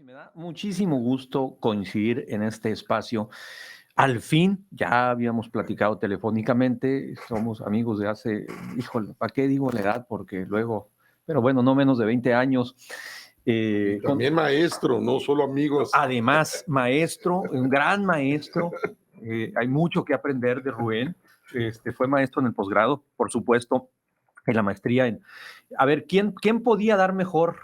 y me da muchísimo gusto coincidir en este espacio. Al fin, ya habíamos platicado telefónicamente, somos amigos de hace, híjole, ¿para qué digo la edad? Porque luego, pero bueno, no menos de 20 años. También maestro, no solo amigos. Además, maestro, un gran maestro. Hay mucho que aprender de Rubén. Fue maestro en el posgrado, por supuesto, en la maestría. A ver, ¿quién podía dar mejor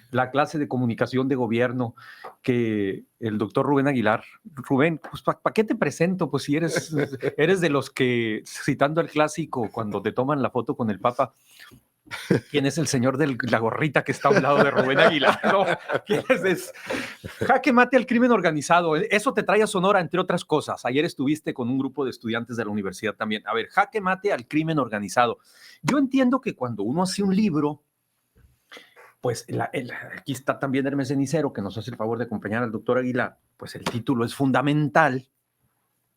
la clase de comunicación de gobierno que el doctor Rubén Aguilar? Rubén, pues ¿para qué te presento? Pues si eres de los que, citando el clásico, cuando te toman la foto con el Papa, ¿quién es el señor de la gorrita que está a un lado de Rubén Aguilar? ¿No? ¿Quién es? Jaque mate al crimen organizado. Eso te trae a Sonora, entre otras cosas. Ayer estuviste con un grupo de estudiantes de la universidad también. A ver, jaque mate al crimen organizado. Yo entiendo que cuando uno hace un libro, pues aquí está también Hermes Cenicero, que nos hace el favor de acompañar al doctor Aguilar, pues el título es fundamental,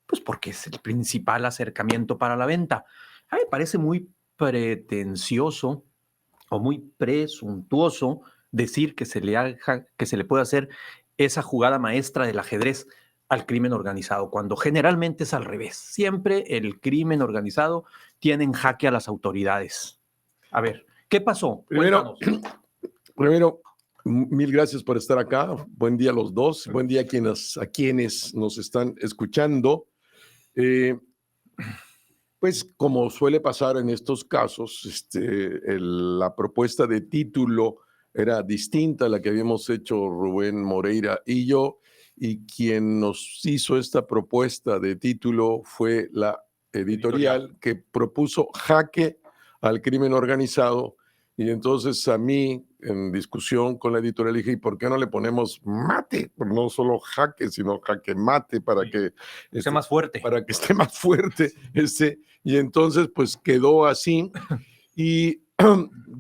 pues porque es el principal acercamiento para la venta. A mí me parece muy pretencioso o muy presuntuoso decir que se le puede hacer esa jugada maestra del ajedrez al crimen organizado, cuando generalmente es al revés. Siempre el crimen organizado tiene en jaque a las autoridades. A ver, ¿qué pasó? Primero, mil gracias por estar acá. Buen día a los dos. Buen día a quienes nos están escuchando. Pues como suele pasar en estos casos, la propuesta de título era distinta a la que habíamos hecho Rubén Moreira y yo, y quien nos hizo esta propuesta de título fue la editorial que propuso jaque al crimen organizado. Y entonces a mí, en discusión con la editorial, dije, ¿y por qué no le ponemos mate? No solo jaque, sino jaque mate para que esté más fuerte. Para que esté más fuerte. Y entonces pues quedó así. Y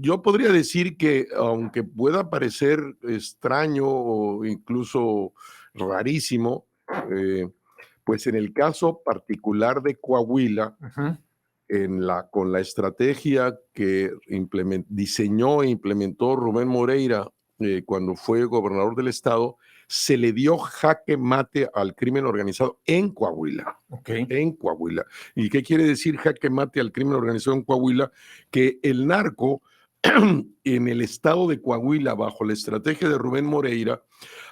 yo podría decir que, aunque pueda parecer extraño o incluso rarísimo, pues en el caso particular de Coahuila, con la estrategia que diseñó e implementó Rubén Moreira cuando fue gobernador del estado, se le dio jaque mate al crimen organizado en Coahuila. En Coahuila. ¿Y qué quiere decir jaque mate al crimen organizado en Coahuila? Que el narco en el estado de Coahuila, bajo la estrategia de Rubén Moreira,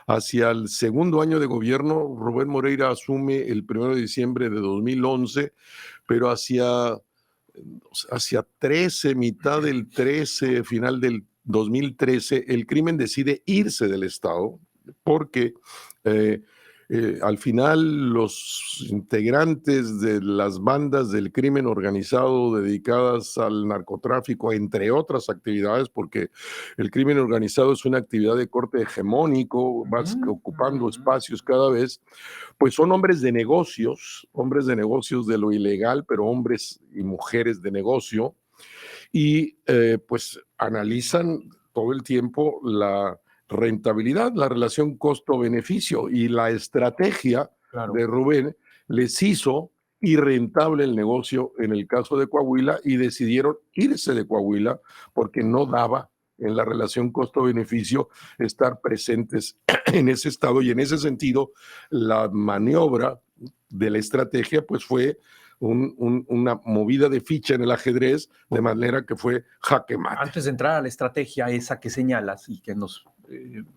hacia el segundo año de gobierno, Rubén Moreira asume el 1 de diciembre de 2011, pero hacia 13, mitad del 13, final del 2013, el crimen decide irse del estado porque al final los integrantes de las bandas del crimen organizado dedicadas al narcotráfico, entre otras actividades, porque el crimen organizado es una actividad de corte hegemónico, vas ocupando espacios cada vez, pues son hombres de negocios de lo ilegal, pero hombres y mujeres de negocio, y pues analizan todo el tiempo la rentabilidad, la relación costo-beneficio, y la estrategia de Rubén les hizo irrentable el negocio en el caso de Coahuila y decidieron irse de Coahuila porque no daba en la relación costo-beneficio estar presentes en ese estado, y en ese sentido la maniobra de la estrategia pues fue una movida de ficha en el ajedrez, de manera que fue jaque mate. Antes de entrar a la estrategia esa que señalas y que nos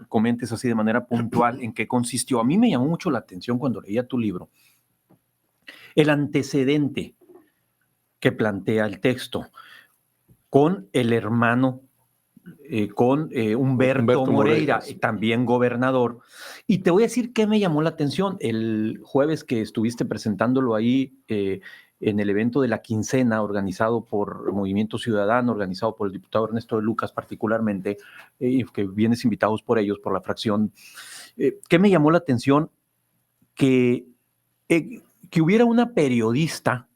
comentes así de manera puntual en qué consistió, a mí me llamó mucho la atención cuando leía tu libro el antecedente que plantea el texto con el hermano, con Humberto Moreira, sí, también gobernador. Y te voy a decir qué me llamó la atención. El jueves que estuviste presentándolo ahí en el evento de la quincena organizado por Movimiento Ciudadano, organizado por el diputado Ernesto de Lucas particularmente, que vienes invitados por ellos, por la fracción. ¿Qué me llamó la atención? Que hubiera una periodista,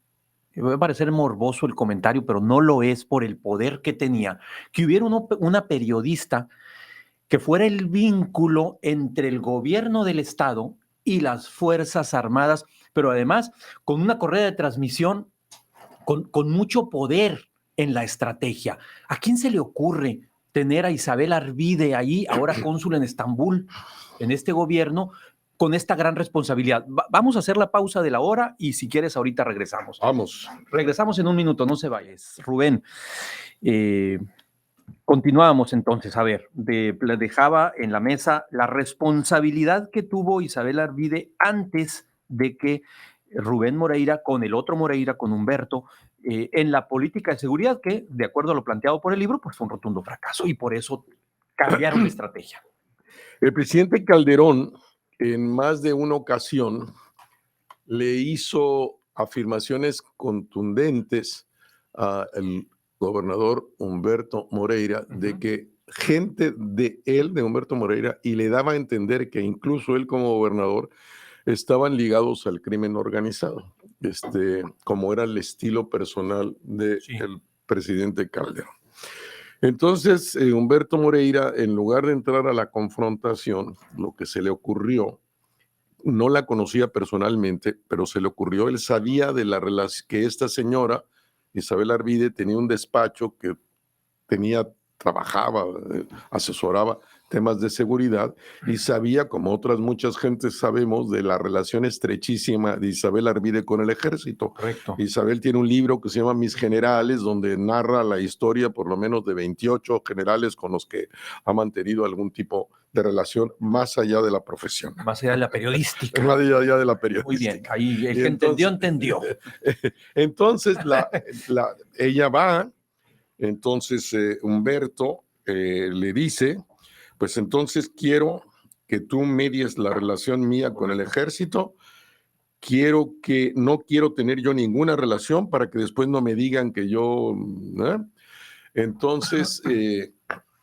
me va a parecer morboso el comentario, pero no lo es por el poder que tenía, que hubiera una periodista que fuera el vínculo entre el gobierno del estado y las Fuerzas Armadas, pero además con una correa de transmisión con mucho poder en la estrategia. ¿A quién se le ocurre tener a Isabel Arvide ahí, ahora cónsul en Estambul, en este gobierno, con esta gran responsabilidad. Vamos a hacer la pausa de la hora y si quieres ahorita regresamos. Vamos. Regresamos en un minuto, no se vayas. Rubén, continuamos entonces. A ver, dejaba en la mesa la responsabilidad que tuvo Isabel Arvide antes de que Rubén Moreira, con el otro Moreira, con Humberto, en la política de seguridad que, de acuerdo a lo planteado por el libro, pues fue un rotundo fracaso y por eso cambiaron de estrategia. El presidente Calderón, en más de una ocasión, le hizo afirmaciones contundentes al gobernador Humberto Moreira de que gente de Humberto Moreira, y le daba a entender que incluso él como gobernador estaban ligados al crimen organizado, como era el estilo personal del presidente Calderón. Entonces, Humberto Moreira, en lugar de entrar a la confrontación, lo que se le ocurrió, no la conocía personalmente, pero se le ocurrió, él sabía de la relación que esta señora, Isabel Arvide, tenía un despacho que trabajaba, asesoraba temas de seguridad y sabía, como otras muchas gentes sabemos, de la relación estrechísima de Isabel Arvide con el ejército. Correcto. Isabel tiene un libro que se llama Mis Generales, donde narra la historia por lo menos de 28 generales con los que ha mantenido algún tipo de relación más allá de la profesión. Más allá de la periodística. Más allá de la periodística. Muy bien, ahí el que entendió. Entonces, ella va, entonces Humberto le dice, pues entonces quiero que tú medies la relación mía con el ejército, no quiero tener yo ninguna relación para que después no me digan que yo... Entonces,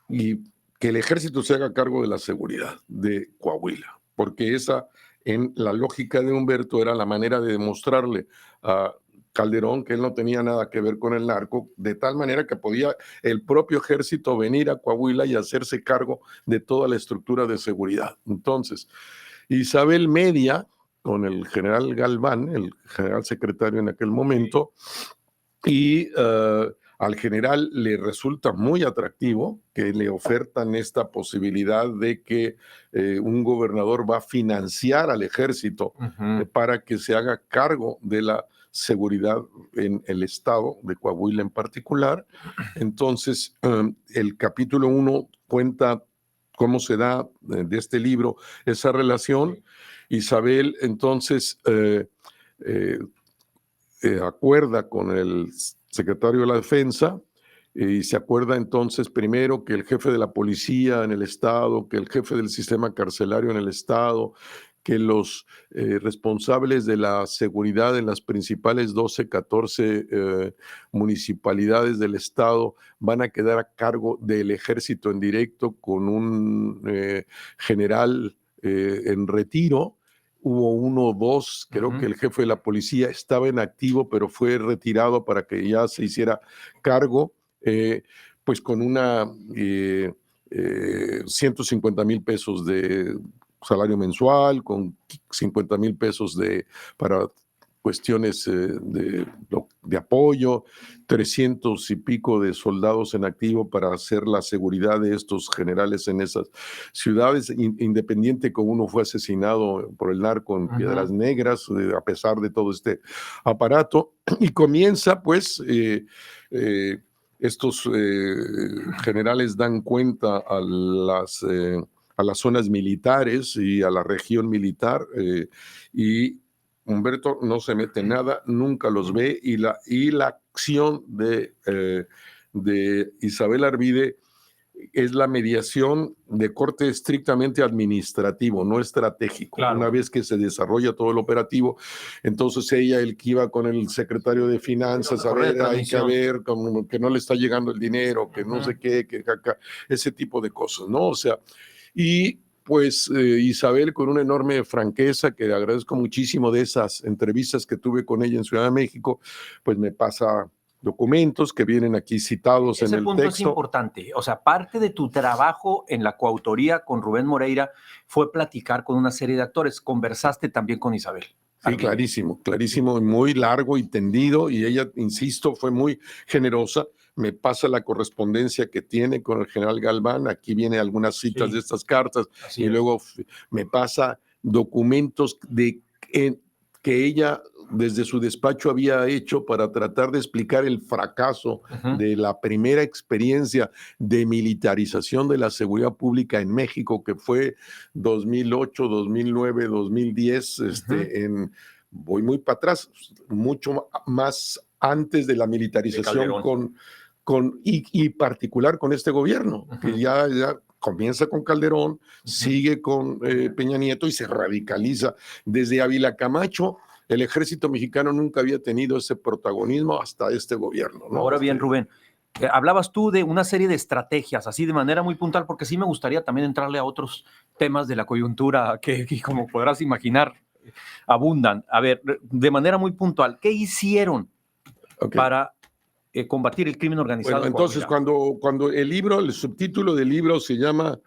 y que el ejército se haga cargo de la seguridad de Coahuila, porque esa, en la lógica de Humberto, era la manera de demostrarle a Calderón que él no tenía nada que ver con el narco, de tal manera que podía el propio ejército venir a Coahuila y hacerse cargo de toda la estructura de seguridad. Entonces, Isabel media con el general Galván, el general secretario en aquel momento, y al general le resulta muy atractivo que le ofertan esta posibilidad de que un gobernador va a financiar al ejército para que se haga cargo de la seguridad en el estado de Coahuila en particular. Entonces, el capítulo 1 cuenta cómo se da de este libro esa relación. Isabel entonces acuerda con el secretario de la Defensa y se acuerda entonces primero que el jefe de la policía en el estado, que el jefe del sistema carcelario en el estado, que los responsables de la seguridad en las principales 12, 14 municipalidades del estado van a quedar a cargo del ejército en directo con un general en retiro. Hubo uno o dos, creo que el jefe de la policía estaba en activo, pero fue retirado para que ya se hiciera cargo, pues con una 150,000 pesos de salario mensual, con 50,000 pesos para cuestiones de apoyo, 300 y pico de soldados en activo para hacer la seguridad de estos generales en esas ciudades, independiente que uno fue asesinado por el narco en Piedras Negras, a pesar de todo este aparato, y comienza pues estos generales dan cuenta a las zonas militares y a la región militar, y Humberto no se mete en nada, nunca los ve, y la acción de Isabel Arvide es la mediación de corte estrictamente administrativo, no estratégico. Claro. Una vez que se desarrolla todo el operativo, entonces ella, el que iba con el secretario de Finanzas, a ver, hay que ver como que no le está llegando el dinero, que no sé qué, que ese tipo de cosas, ¿no? O sea, y pues Isabel, con una enorme franqueza, que agradezco muchísimo de esas entrevistas que tuve con ella en Ciudad de México, pues me pasa documentos que vienen aquí citados en el texto. Ese punto es importante. O sea, parte de tu trabajo en la coautoría con Rubén Moreira fue platicar con una serie de actores. Conversaste también con Isabel. Sí, clarísimo, muy largo y tendido, y ella, insisto, fue muy generosa. me pasa la correspondencia que tiene con el general Galván, aquí vienen algunas citas de estas cartas, y luego me pasa documentos que ella desde su despacho había hecho para tratar de explicar el fracaso de la primera experiencia de militarización de la seguridad pública en México, que fue 2008, 2009, 2010, voy muy para atrás, mucho más antes de la militarización y particular con este gobierno, que ya comienza con Calderón, sigue con Peña Nieto y se radicaliza. Desde Ávila Camacho, el ejército mexicano nunca había tenido ese protagonismo hasta este gobierno, ¿no? Ahora bien, Rubén, hablabas tú de una serie de estrategias, así de manera muy puntual, porque sí me gustaría también entrarle a otros temas de la coyuntura que como podrás imaginar, abundan. A ver, de manera muy puntual, ¿qué hicieron para combatir el crimen organizado? Bueno, entonces, cuando el subtítulo del libro se llama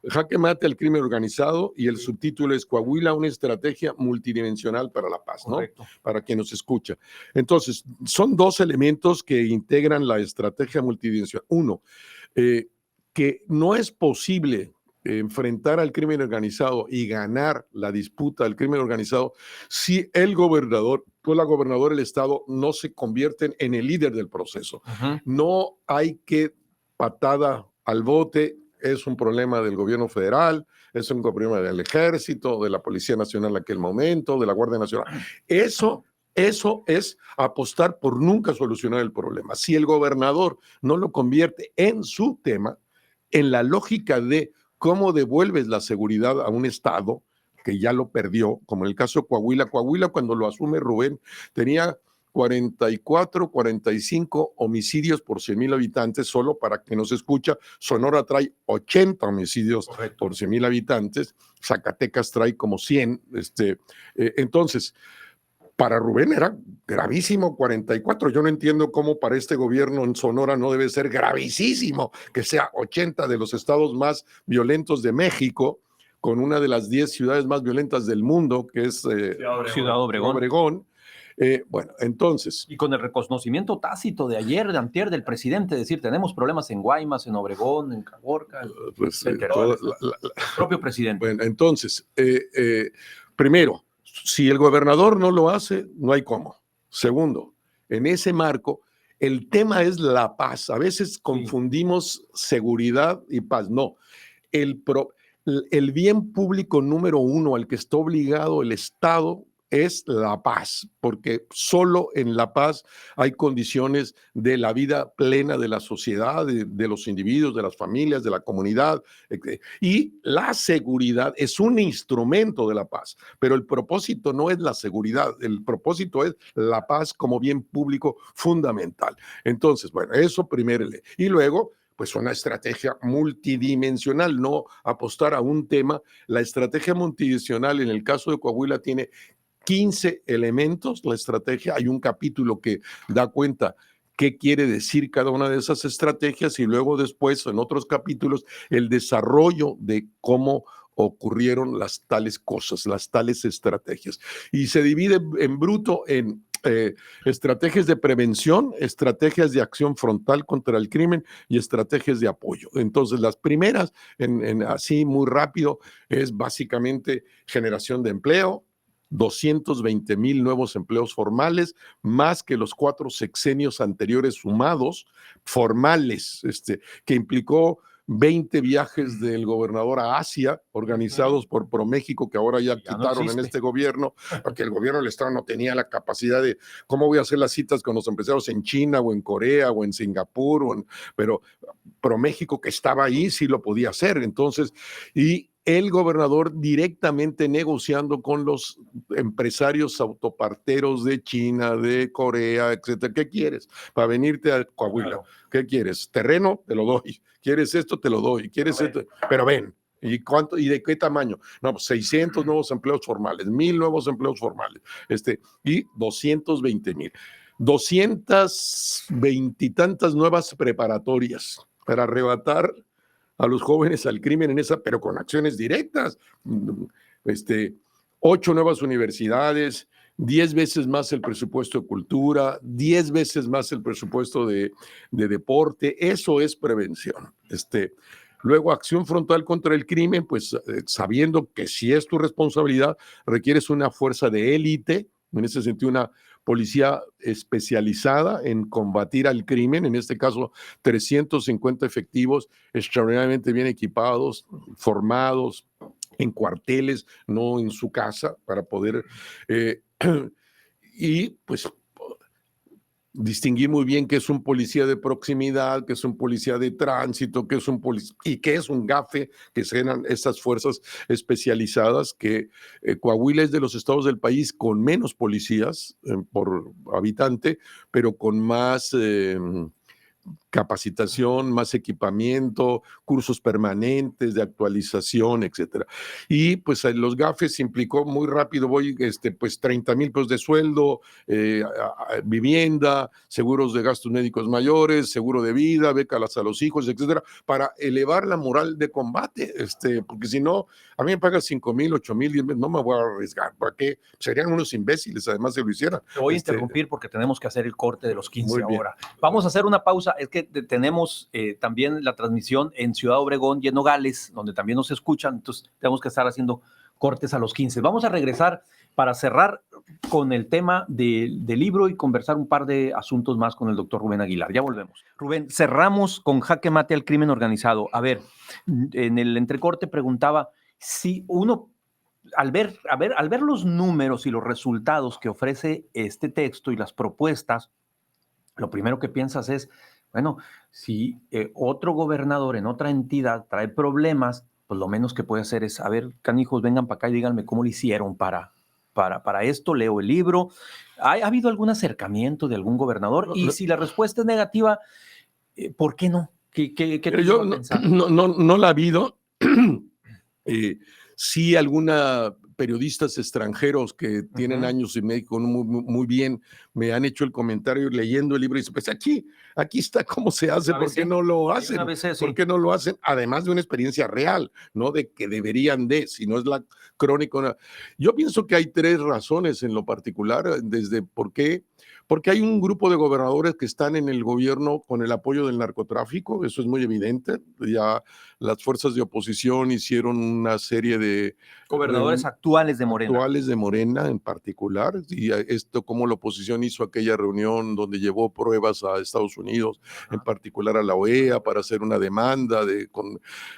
Jaque Mate al crimen organizado y el subtítulo es Coahuila, una estrategia multidimensional para la paz, ¿no? Correcto. Para quien nos escucha. Entonces, son dos elementos que integran la estrategia multidimensional. Uno, que no es posible enfrentar al crimen organizado y ganar la disputa del crimen organizado si el gobernador o la gobernadora del estado no se convierten en el líder del proceso. No hay que patada al bote, es un problema del gobierno federal, es un problema del ejército, de la Policía Nacional en aquel momento, de la Guardia Nacional. Eso es apostar por nunca solucionar el problema. Si el gobernador no lo convierte en su tema, en la lógica de cómo devuelves la seguridad a un estado que ya lo perdió, como en el caso de Coahuila. Coahuila, cuando lo asume Rubén, tenía 44, 45 homicidios por 100,000 habitantes, solo para que nos escucha. Sonora trae 80 homicidios por 100,000 habitantes, Zacatecas trae como 100. Entonces, para Rubén era gravísimo 44. Yo no entiendo cómo para este gobierno en Sonora no debe ser gravísimo que sea 80 de los estados más violentos de México, con una de las 10 ciudades más violentas del mundo, que es Ciudad Obregón. Bueno, entonces... Y con el reconocimiento tácito de ayer, de antier, del presidente, decir, tenemos problemas en Guaymas, en Obregón, en Caborca, el propio presidente. Bueno, entonces, primero, si el gobernador no lo hace, no hay cómo. Segundo, en ese marco, el tema es la paz. A veces confundimos seguridad y paz. No, el bien público número uno al que está obligado el Estado es la paz, porque solo en la paz hay condiciones de la vida plena de la sociedad, de los individuos, de las familias, de la comunidad. Y la seguridad es un instrumento de la paz, pero el propósito no es la seguridad, el propósito es la paz como bien público fundamental. Entonces, bueno, eso primero. Y luego, pues una estrategia multidimensional, no apostar a un tema. La estrategia multidimensional en el caso de Coahuila tiene 15 elementos, la estrategia. Hay un capítulo que da cuenta qué quiere decir cada una de esas estrategias y luego después en otros capítulos el desarrollo de cómo ocurrieron las tales cosas, las tales estrategias. Y se divide en bruto en estrategias de prevención, estrategias de acción frontal contra el crimen y estrategias de apoyo. Entonces, las primeras, así muy rápido, es básicamente generación de empleo, 220,000 nuevos empleos formales, más que los 4 sexenios anteriores sumados, formales, que implicó 20 viajes del gobernador a Asia, organizados por ProMéxico, que ahora ya quitaron en este gobierno, porque el gobierno del Estado no tenía la capacidad de, ¿cómo voy a hacer las citas con los empresarios en China o en Corea o en Singapur? Pero ProMéxico, que estaba ahí, sí lo podía hacer. Entonces, y el gobernador directamente negociando con los empresarios autoparteros de China, de Corea, etcétera. ¿Qué quieres para venirte a Coahuila? Claro. ¿Qué quieres? Terreno, te lo doy. ¿Quieres esto? Te lo doy. ¿Quieres esto? Pero ven. ¿Y cuánto? ¿Y de qué tamaño? No, pues 600 nuevos empleos formales, 1,000 nuevos empleos formales, y 220,000. 220 y tantas nuevas preparatorias para arrebatar a los jóvenes al crimen pero con acciones directas. 8 nuevas universidades, 10 veces más el presupuesto de cultura, 10 veces más el presupuesto de deporte. Eso es prevención. Luego, acción frontal contra el crimen, pues sabiendo que si es tu responsabilidad, requieres una fuerza de élite, en ese sentido una policía especializada en combatir al crimen, en este caso 350 efectivos extraordinariamente bien equipados, formados en cuarteles, no en su casa, para poder y pues distinguir muy bien qué es un policía de proximidad, qué es un policía de tránsito, qué es un policía y qué es un GAFE, que serán estas fuerzas especializadas, que Coahuila es de los estados del país con menos policías por habitante, pero con más capacitación, más equipamiento, cursos permanentes de actualización, etcétera. Y pues los GAFES implicó muy rápido, pues 30,000 pesos de sueldo, vivienda, seguros de gastos médicos mayores, seguro de vida, becas a los hijos, etcétera, para elevar la moral de combate, porque si no, a mí me pagan 5,000, 8,000, 10,000, no me voy a arriesgar, ¿para qué? Serían unos imbéciles, además, si lo hicieran. Te voy a interrumpir porque tenemos que hacer el corte de los 15 ahora. Bien. Vamos a hacer una pausa. Es que tenemos también la transmisión en Ciudad Obregón y en Nogales, donde también nos escuchan, entonces tenemos que estar haciendo cortes a los 15. Vamos a regresar para cerrar con el tema del libro y conversar un par de asuntos más con el doctor Rubén Aguilar. Ya volvemos. Rubén, cerramos con jaque mate al crimen organizado. A ver, en el entrecorte preguntaba si uno, al ver los números y los resultados que ofrece este texto y las propuestas, lo primero que piensas es, bueno, si otro gobernador en otra entidad trae problemas, pues lo menos que puede hacer es, a ver, canijos, vengan para acá y díganme cómo lo hicieron para esto, leo el libro. ¿Ha habido algún acercamiento de algún gobernador? Y si la respuesta es negativa, ¿por qué no? ¿Qué yo no la ha habido. Sí, alguna periodistas extranjeros que tienen años en México muy bien me han hecho el comentario leyendo el libro y dicen, pues aquí está cómo se hace, ¿por qué no lo hacen? ¿Por qué no lo hacen? Además de una experiencia real, no de que deberían si no es la crónica. Yo pienso que hay 3 razones en lo particular, desde porque hay un grupo de gobernadores que están en el gobierno con el apoyo del narcotráfico, eso es muy evidente. Ya las fuerzas de oposición hicieron una serie de gobernadores actuales de Morena. Actuales de Morena en particular, y esto como la oposición hizo aquella reunión donde llevó pruebas a Estados Unidos, en particular a la OEA, para hacer una demanda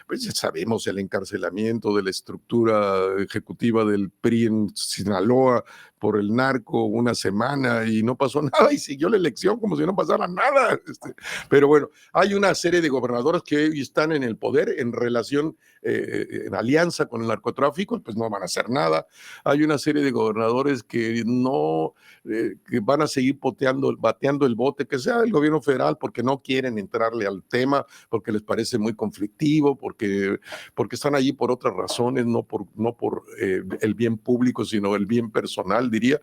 pues ya sabemos el encarcelamiento de la estructura ejecutiva del PRI en Sinaloa por el narco una semana y no pasó nada y siguió la elección como si no pasara nada. Pero bueno, hay una serie de gobernadores que hoy están en el poder en relación, en alianza con el narcotráfico, pues no van a hacer nada. Hay una serie de gobernadores que que van a seguir bateando el bote, que sea del gobierno federal, porque no quieren entrarle al tema, porque les parece muy conflictivo, porque están allí por otras razones, no por el bien público, sino el bien personal, diría.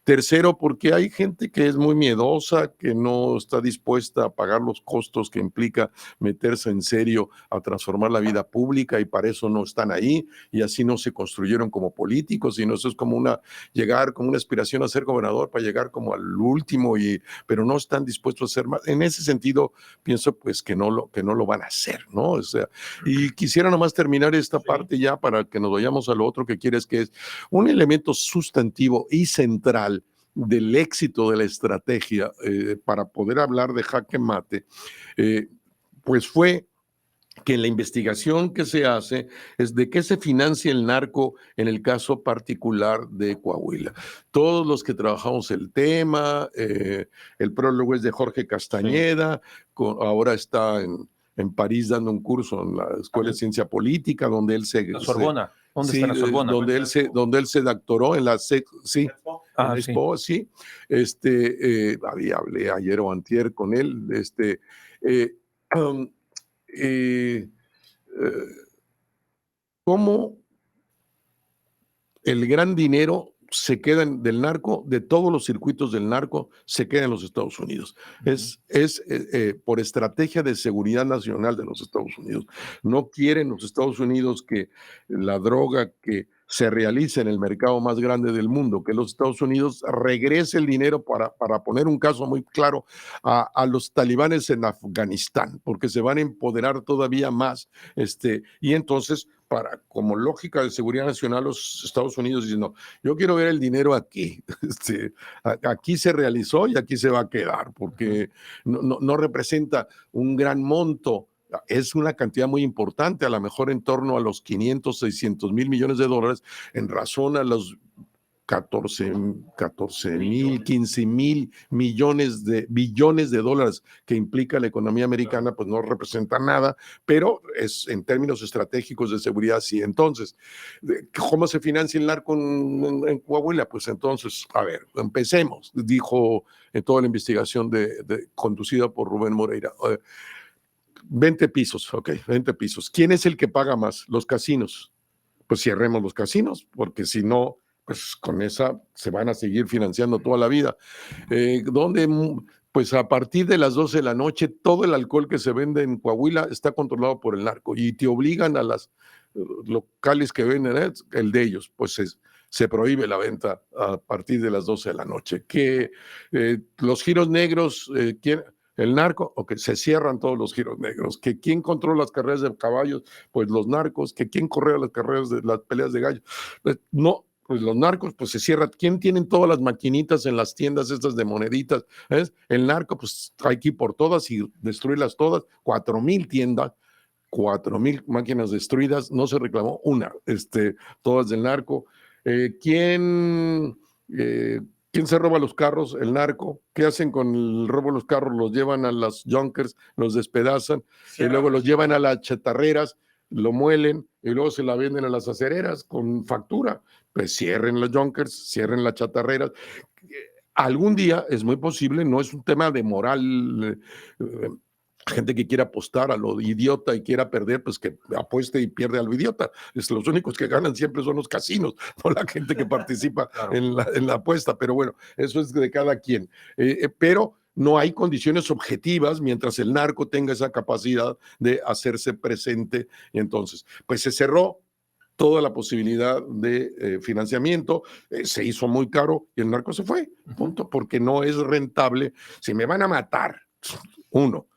Tercero, porque hay gente que es muy miedosa, que no está dispuesta a pagar los costos que implica meterse en serio a transformar la vida pública y para eso no están ahí y así no se construyeron como políticos, sino eso es como llegar como una aspiración a ser gobernador para llegar como al último, pero no están dispuestos a hacer más. En ese sentido, pienso pues que no lo van a hacer, ¿no? O sea, y quisiera nomás terminar esta parte ya para que nos vayamos a lo otro que quieres, que es un elemento sustantivo y central del éxito de la estrategia para poder hablar de jaque mate, pues fue que la investigación que se hace es de qué se financia el narco en el caso particular de Coahuila. Todos los que trabajamos el tema, el prólogo es de Jorge Castañeda, ahora está en París dando un curso en la Escuela de Ciencia Política, donde él la Sorbona. ¿Dónde está la Sorbona? Donde él se doctoró en la Expo, sí. Hablé ayer o antier con él. Cómo el gran dinero se queda del narco, de todos los circuitos del narco, se queda en los Estados Unidos. Es por estrategia de seguridad nacional de los Estados Unidos. No quieren los Estados Unidos que la droga que se realice en el mercado más grande del mundo, que los Estados Unidos regrese el dinero para poner un caso muy claro a los talibanes en Afganistán, porque se van a empoderar todavía más, y entonces, como lógica de seguridad nacional, los Estados Unidos dicen, no, yo quiero ver el dinero aquí, aquí se realizó y aquí se va a quedar, porque no representa un gran monto. Es una cantidad muy importante, a lo mejor en torno a los 500, 600 mil millones de dólares, en razón a los 14 mil, 15 mil billones de dólares que implica la economía americana, pues no representa nada, pero es en términos estratégicos de seguridad sí. Entonces, ¿cómo se financia el narco en Coahuila? Pues entonces, a ver, empecemos, dijo en toda la investigación conducida por Rubén Moreira. 20 pisos, ok, 20 pisos. ¿Quién es el que paga más? Los casinos. Pues cerremos los casinos, porque si no, pues con esa se van a seguir financiando toda la vida. ¿Dónde? Pues a partir de las 12 de la noche, todo el alcohol que se vende en Coahuila está controlado por el narco y te obligan a las locales que venden el de ellos, pues se prohíbe la venta a partir de las 12 de la noche. Que los giros negros, ¿quién? El narco, o que se cierran todos los giros negros. Que quién controla las carreras de caballos, pues los narcos. Que quién corre las carreras de las peleas de gallos, pues no, pues los narcos, pues se cierra. ¿Quién tienen todas las maquinitas en las tiendas estas de moneditas? ¿Ves? El narco, pues hay que ir por todas y destruirlas todas. 4,000 tiendas, 4,000 máquinas destruidas, no se reclamó una, todas del narco. ¿Quién se roba los carros? El narco. ¿Qué hacen con el robo de los carros? Los llevan a las junkers, los despedazan, y luego los llevan a las chatarreras, lo muelen y luego se la venden a las acereras con factura. Pues cierren las junkers, cierren las chatarreras. Algún día es muy posible, no es un tema de moral, gente que quiera apostar a lo idiota y quiera perder, pues que apueste y pierde a lo idiota. Los únicos que ganan siempre son los casinos, no la gente que participa claro. en la apuesta. Pero bueno, eso es de cada quien. Pero no hay condiciones objetivas mientras el narco tenga esa capacidad de hacerse presente. Y entonces, pues se cerró toda la posibilidad de financiamiento, se hizo muy caro y el narco se fue, punto, porque no es rentable. Si me van a matar, uno,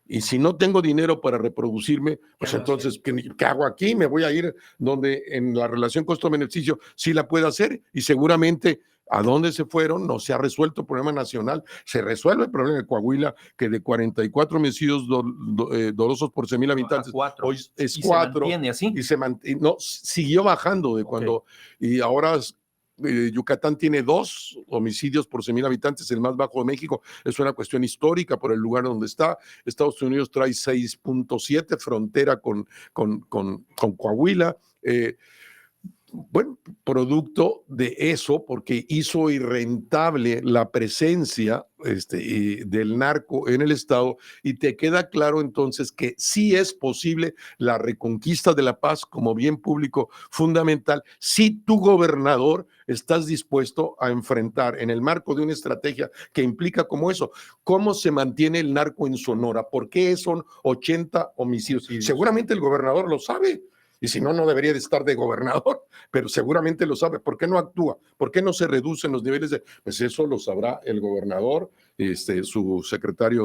y si no tengo dinero para reproducirme, pues entonces, ¿qué hago aquí? Me voy a ir donde en la relación costo-beneficio sí la puedo hacer, y seguramente a dónde se fueron no se ha resuelto el problema nacional. Se resuelve el problema de Coahuila, que de 44 homicidios dolosos por 100,000 habitantes, hoy es 4. Se mantiene así. Y no, siguió bajando de cuando, y ahora Yucatán tiene 2 homicidios por 100,000 habitantes, el más bajo de México. Es una cuestión histórica por el lugar donde está. Estados Unidos trae 6.7, frontera con Coahuila. Bueno, producto de eso, porque hizo irrentable la presencia del narco en el estado, y te queda claro entonces que sí es posible la reconquista de la paz como bien público fundamental si tu gobernador estás dispuesto a enfrentar en el marco de una estrategia que implica como eso. ¿Cómo se mantiene el narco en Sonora? ¿Por qué son 80 homicidios? Sí, seguramente el gobernador lo sabe. Y si no, no debería de estar de gobernador, pero seguramente lo sabe. ¿Por qué no actúa? ¿Por qué no se reducen los niveles de...? Pues eso lo sabrá el gobernador, su secretaria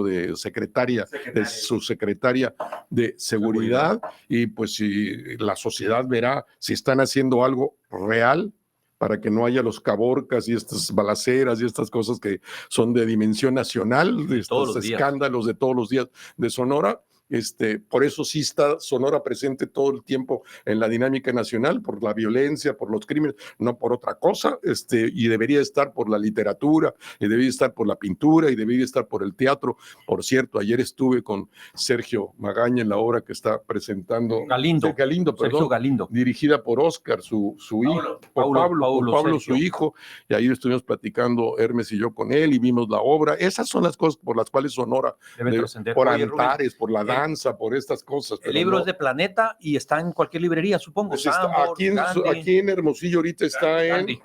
de seguridad, y pues si la sociedad verá si están haciendo algo real para que no haya los caborcas y estas balaceras y estas cosas que son de dimensión nacional, de estos escándalos de todos los días de Sonora. Por eso sí está Sonora presente todo el tiempo en la dinámica nacional, por la violencia, por los crímenes, no por otra cosa, y debería estar por la literatura, y debería estar por la pintura, y debería estar por el teatro. Por cierto, ayer estuve con Sergio Magaña en la obra que está presentando Sergio Galindo, dirigida por Oscar, su hijo, Pablo, su hijo, y ahí estuvimos platicando Hermes y yo con él, y vimos la obra. Esas son las cosas por las cuales Sonora, por Antares, por la danza, por estas cosas. El libro es de Planeta y está en cualquier librería, supongo. Pues aquí en Hermosillo ahorita está en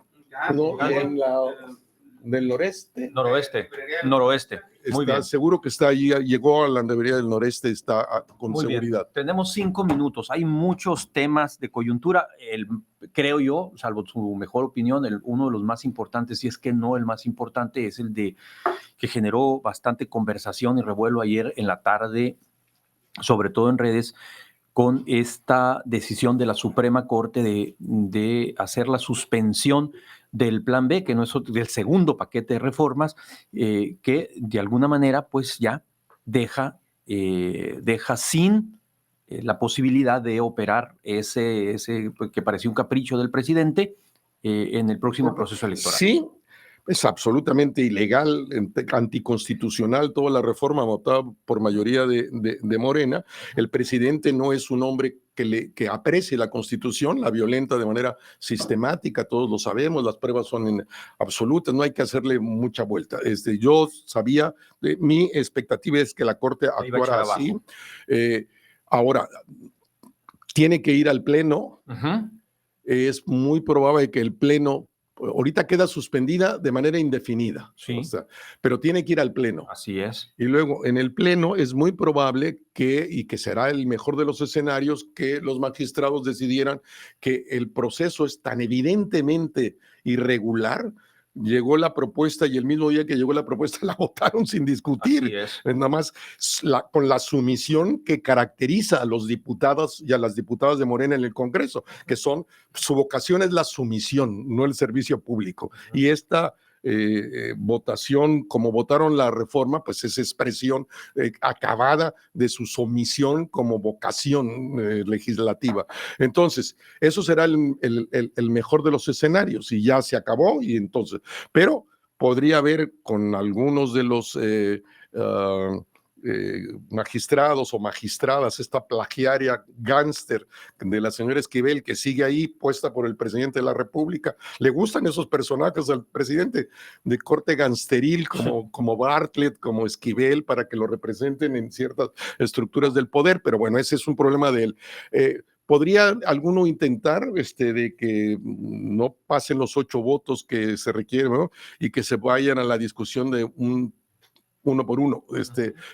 del noreste. Noroeste. está seguro que está allí, llegó a la Lavandería del Noreste, está con Muy seguridad. Bien. Tenemos 5 minutos, hay muchos temas de coyuntura, creo yo, salvo su mejor opinión, uno de los más importantes, si es que no el más importante, es el que generó bastante conversación y revuelo ayer en la tarde, sobre todo en redes, con esta decisión de la Suprema Corte de hacer la suspensión del Plan B, que no es del segundo paquete de reformas, que de alguna manera pues ya deja sin la posibilidad de operar ese que parecía un capricho del presidente en el próximo proceso electoral. Sí, es absolutamente ilegal, anticonstitucional toda la reforma votada por mayoría de Morena. El presidente no es un hombre que aprecie la Constitución, la violenta de manera sistemática, todos lo sabemos, las pruebas son absolutas, no hay que hacerle mucha vuelta. Yo sabía, mi expectativa es que la Corte actuara así. Ahora, tiene que ir al Pleno. Es muy probable que el Pleno ahorita queda suspendida de manera indefinida, sí. Pero tiene que ir al Pleno. Así es. Y luego en el Pleno es muy probable que será el mejor de los escenarios, que los magistrados decidieran que el proceso es tan evidentemente irregular. Llegó la propuesta y el mismo día que llegó la propuesta la votaron sin discutir. Así es. Nada más con la sumisión que caracteriza a los diputados y a las diputadas de Morena en el Congreso, que su vocación es la sumisión, no el servicio público. Y esta votación, como votaron la reforma, pues es expresión acabada de su sumisión como vocación legislativa. Entonces, eso será el mejor de los escenarios y ya se acabó y entonces, pero podría haber con algunos de los magistrados o magistradas, esta plagiaria gánster de la señora Esquivel, que sigue ahí puesta por el presidente de la República. Le gustan esos personajes al presidente de corte gangsteril, como Bartlett, como Esquivel, para que lo representen en ciertas estructuras del poder, pero bueno, ese es un problema de él. ¿Podría alguno intentar de que no pasen los 8 votos que se requieren, ¿no? Y que se vayan a la discusión de uno por uno?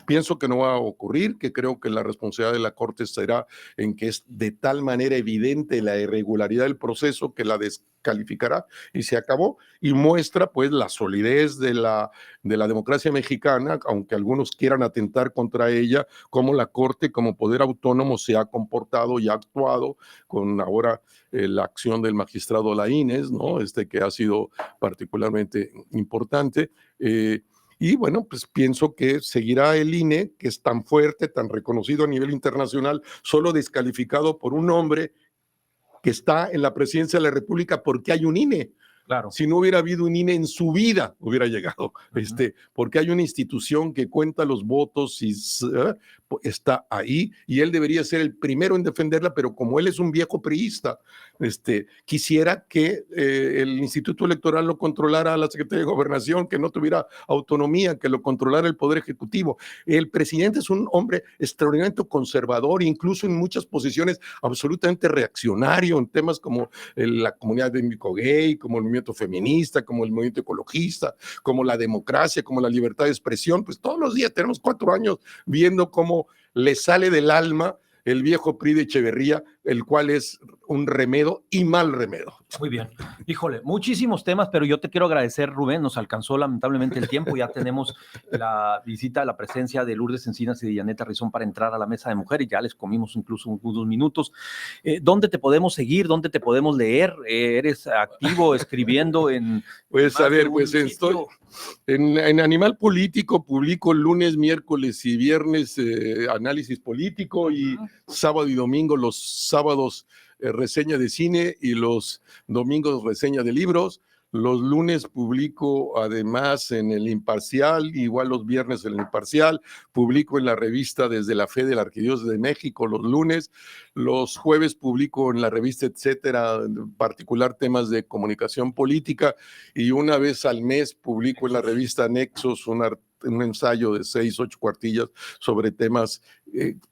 Pienso que no va a ocurrir, que creo que la responsabilidad de la Corte será en que es de tal manera evidente la irregularidad del proceso que la descalificará y se acabó, y muestra pues la solidez de la democracia mexicana, aunque algunos quieran atentar contra ella, como la Corte como poder autónomo se ha comportado y ha actuado con ahora la acción del magistrado Laínez, ¿no? Que ha sido particularmente importante. Y bueno, pues pienso que seguirá el INE, que es tan fuerte, tan reconocido a nivel internacional, solo descalificado por un hombre que está en la presidencia de la República porque hay un INE. Claro. Si no hubiera habido un INE en su vida, hubiera llegado. Porque hay una institución que cuenta los votos y está ahí, y él debería ser el primero en defenderla, pero como él es un viejo priista, quisiera que el Instituto Electoral lo controlara la Secretaría de Gobernación, que no tuviera autonomía, que lo controlara el Poder Ejecutivo. El presidente es un hombre extraordinariamente conservador, incluso en muchas posiciones absolutamente reaccionario, en temas como la comunidad de gay, como el movimiento feminista, como el movimiento ecologista, como la democracia, como la libertad de expresión. Pues todos los días tenemos 4 años viendo cómo le sale del alma el viejo PRI de Echeverría, el cual es un remedo y mal remedo. Muy bien. Híjole, muchísimos temas, pero yo te quiero agradecer, Rubén, nos alcanzó lamentablemente el tiempo, ya tenemos la visita, la presencia de Lourdes Encinas y de Yaneta Rizón para entrar a la mesa de mujeres, ya les comimos incluso unos minutos. ¿Dónde te podemos seguir? ¿Dónde te podemos leer? ¿Eres activo escribiendo en...? Pues a ver, pues estoy en Animal Político, publico lunes, miércoles y viernes análisis político, y sábado y domingo, los sábados reseña de cine y los domingos reseña de libros. Los lunes publico además en El Imparcial, igual los viernes en El Imparcial, publico en la revista Desde la Fe de la Arquidiócesis de México los lunes, los jueves publico en la revista Etcétera, en particular temas de comunicación política, y una vez al mes publico en la revista Nexos un ensayo de 6, 8 cuartillas sobre temas,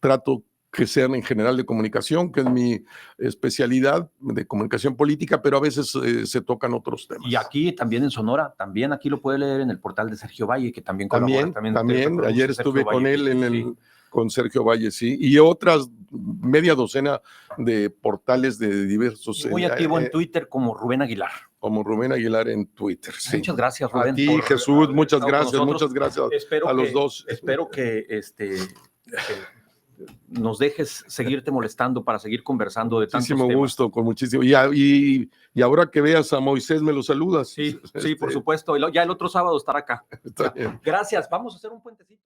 trato que sean en general de comunicación, que es mi especialidad de comunicación política, pero a veces se tocan otros temas. Y aquí también en Sonora, también aquí lo puede leer en el portal de Sergio Valle, que también colabora. También, ayer estuve con él con Sergio Valle, sí, y otras media docena de portales de diversos. Muy activo en Twitter como Rubén Aguilar. Como Rubén Aguilar en Twitter, sí. Muchas gracias, Rubén. A ti, Jesús, muchas gracias a los dos. Espero que nos dejes seguirte molestando para seguir conversando de tantos temas. Muchísimo gusto, con muchísimo. Y ahora que veas a Moisés, me lo saludas. Sí, por supuesto. Ya el otro sábado estará acá. Está bien. Gracias. Vamos a hacer un puentecito.